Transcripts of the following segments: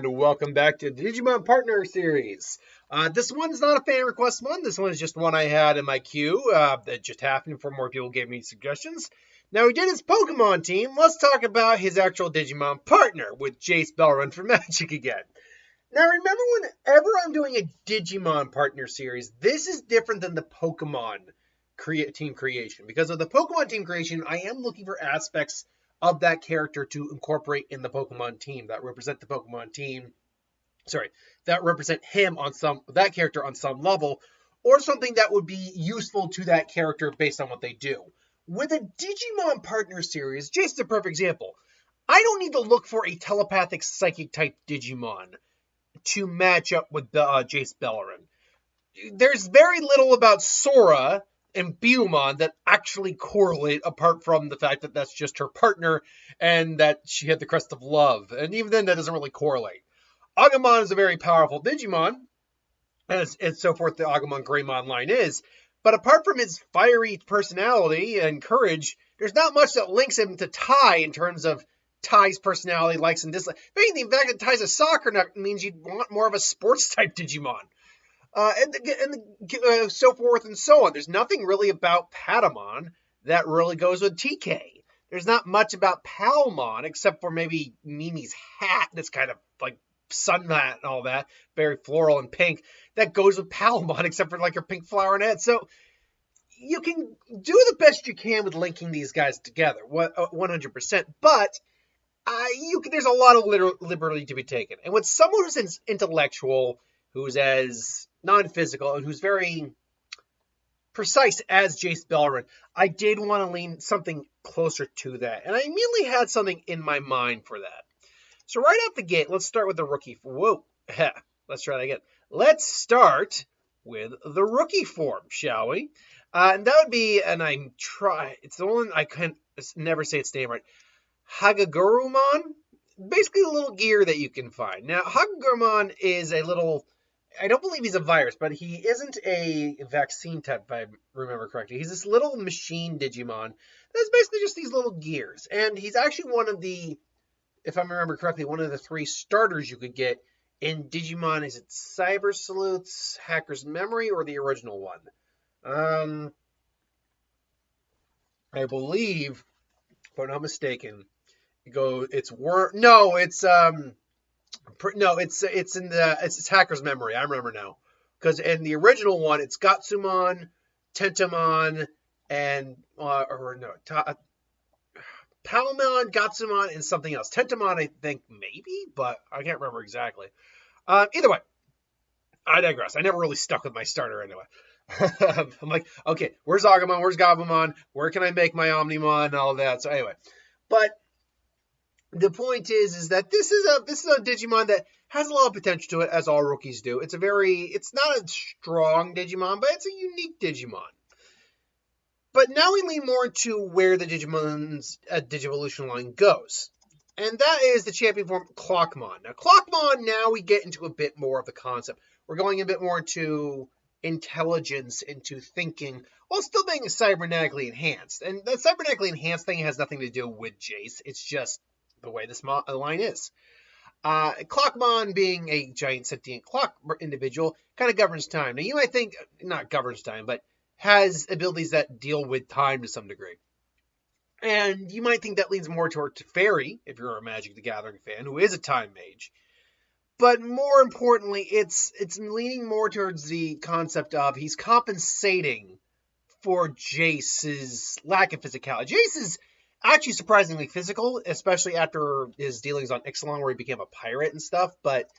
and welcome back to the Digimon Partner Series. This one's not a fan request one. This one is just one I had in my queue that just happened for more people gave me suggestions. Now, he did his Pokemon team. Let's talk about his actual Digimon partner with Jace Beleren from Magic again. Now, remember, whenever I'm doing a Digimon Partner Series, this is different than the Pokemon team creation. Because of the Pokemon team creation, I am looking for aspects of that character to incorporate in the Pokemon team that represent the Pokemon team. That represent him on that character on some level, or something that would be useful to that character based on what they do. With a Digimon Partner Series, Jace is a perfect example. I don't need to look for a telepathic psychic type Digimon to match up with Jace Beleren. There's very little about Sora and Biyomon that actually correlate, apart from the fact that that's just her partner and that she had the crest of love. And even then, that doesn't really correlate. Agumon is a very powerful Digimon, and so forth the Agumon Greymon line is. But apart from his fiery personality and courage, there's not much that links him to Tai in terms of Tai's personality, likes and dislikes. If anything, the fact that Tai's a soccer nut means you'd want more of a sports-type Digimon. And so forth and so on. There's nothing really about Patamon that really goes with TK. There's not much about Palmon, except for maybe Mimi's hat that's kind of like sun hat and all that, very floral and pink, that goes with Palmon, except for like her pink flower and head. So you can do the best you can with linking these guys together, 100%, but there's a lot of liberty to be taken. And with someone who's as intellectual, who's as non-physical, and who's very precise as Jace Beleren, I did want to lean something closer to that. And I immediately had something in my mind for that. So right out the gate, let's start with the rookie. Let's try that again. Let's start with the rookie form, shall we? And that would be, it's the one I can never say its name right, Hagagurumon. Basically the little gear that you can find. Now, Hagagurumon is a little, I don't believe he's a virus, but he isn't a vaccine type, if I remember correctly. He's this little machine Digimon that's basically just these little gears. And he's actually one of the, if I remember correctly, one of the 3 starters you could get in Digimon. Is it Cyber Sleuth's Hacker's Memory or the original one? I believe, if I'm not mistaken, it's Hacker's Memory. I remember now. Because in the original one, it's Gatsumon, Tentamon, and Palmon, Gatsumon, and something else. Tentamon, I think, maybe, but I can't remember exactly. Either way, I digress. I never really stuck with my starter anyway. I'm like, okay, where's Agumon? Where's Gabumon? Where can I make my Omnimon and all that? So anyway, but the point is that this is a Digimon that has a lot of potential to it, as all rookies do. It's not a strong Digimon, but it's a unique Digimon. But now we lean more into where the Digimon's Digivolution line goes. And that is the champion form, Clockmon. Now, Clockmon, now we get into a bit more of the concept. We're going a bit more into intelligence, into thinking, while still being cybernetically enhanced. And the cybernetically enhanced thing has nothing to do with Jace. It's just the way this line is. Clockmon, being a giant sentient clock individual, kind of governs time. Now, you might think, not governs time, but has abilities that deal with time to some degree. And you might think that leans more toward Fairy, if you're a Magic the Gathering fan, who is a time mage. But more importantly, it's leaning more towards the concept of he's compensating for Jace's lack of physicality. Jace is actually surprisingly physical, especially after his dealings on Ixalan, where he became a pirate and stuff. But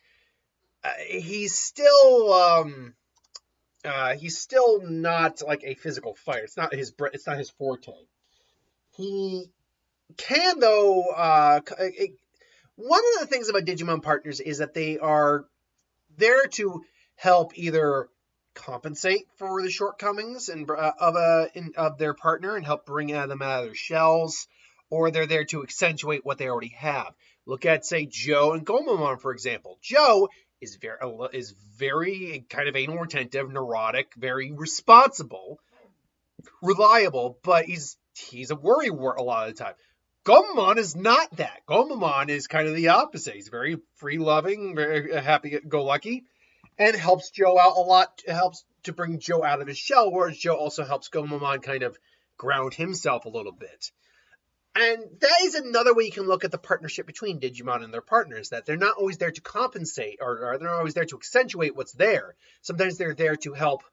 he's still not like a physical fighter. It's not his forte. He can, though. One of the things about Digimon partners is that they are there to help either compensate for the shortcomings of their partner and help bring them out of their shells, or they're there to accentuate what they already have. Look at, say, Joe and Gomamon, for example. Joe is very kind of anal retentive, neurotic, very responsible, reliable, but he's a worrywart a lot of the time. Gomamon is not that. Gomamon is kind of the opposite. He's very free-loving, very happy-go-lucky, and helps Joe out a lot. Helps to bring Joe out of his shell, whereas Joe also helps Gomamon kind of ground himself a little bit. And that is another way you can look at the partnership between Digimon and their partners, that they're not always there to compensate, or they're not always there to accentuate what's there. Sometimes they're there to help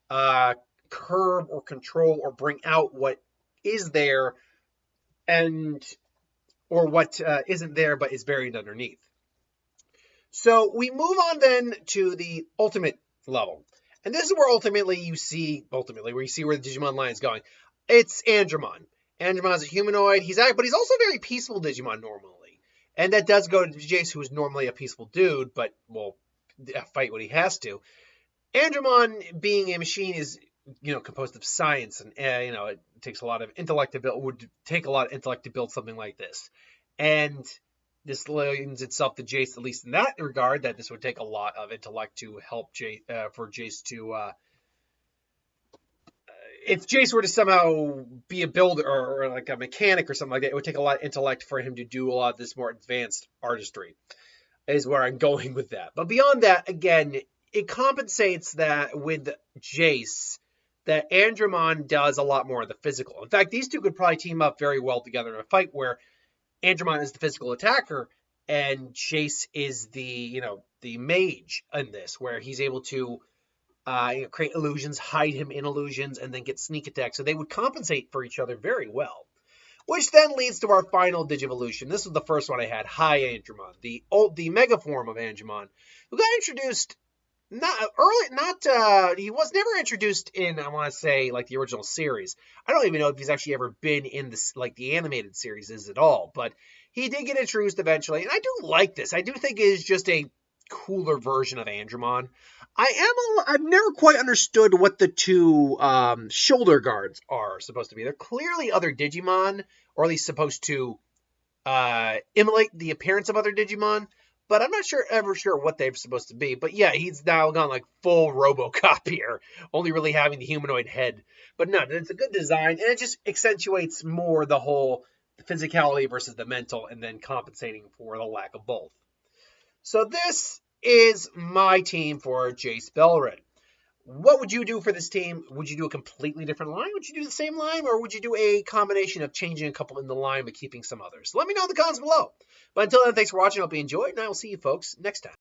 curb or control or bring out what is there, and or what isn't there but is buried underneath. So we move on then to the ultimate level. And this is where ultimately where you see where the Digimon line is going. It's Andromon. Andromon is a humanoid. But he's also a very peaceful Digimon normally. And that does go to Jace, who is normally a peaceful dude, but will fight when he has to. Andromon, being a machine, is composed of science, and it takes a lot of intellect to build. Would take a lot of intellect to build something like this, and this lends itself to Jace, at least in that regard, that this would take a lot of intellect to help Jace to. If Jace were to somehow be a builder or like a mechanic or something like that, it would take a lot of intellect for him to do a lot of this more advanced artistry, is where I'm going with that. But beyond that, again, it compensates that with Jace, that Andromon does a lot more of the physical. In fact, these two could probably team up very well together in a fight where Andromon is the physical attacker and Jace is the mage in this, where he's able to create illusions, hide him in illusions, and then get sneak attack. So they would compensate for each other very well. Which then leads to our final Digivolution. This was the first one I had, High Andromon, the mega form of Andromon, who got introduced he was never introduced in, I want to say, like the original series. I don't even know if he's actually ever been in this, like the animated series at all, but he did get introduced eventually, and I do like this. I do think it is just a cooler version of Andromon. I've never quite understood what the two shoulder guards are supposed to be. They're clearly other Digimon, or at least supposed to emulate the appearance of other Digimon, but I'm not ever sure what they're supposed to be. But yeah, he's now gone like full RoboCop here, only really having the humanoid head. But no, it's a good design, and it just accentuates more the whole physicality versus the mental, and then compensating for the lack of both. So this is my team for Jace Beleren. What would you do for this team? Would you do a completely different line? Would you do the same line? Or would you do a combination of changing a couple in the line but keeping some others? Let me know in the comments below. But until then, thanks for watching. I hope you enjoyed, and I will see you folks next time.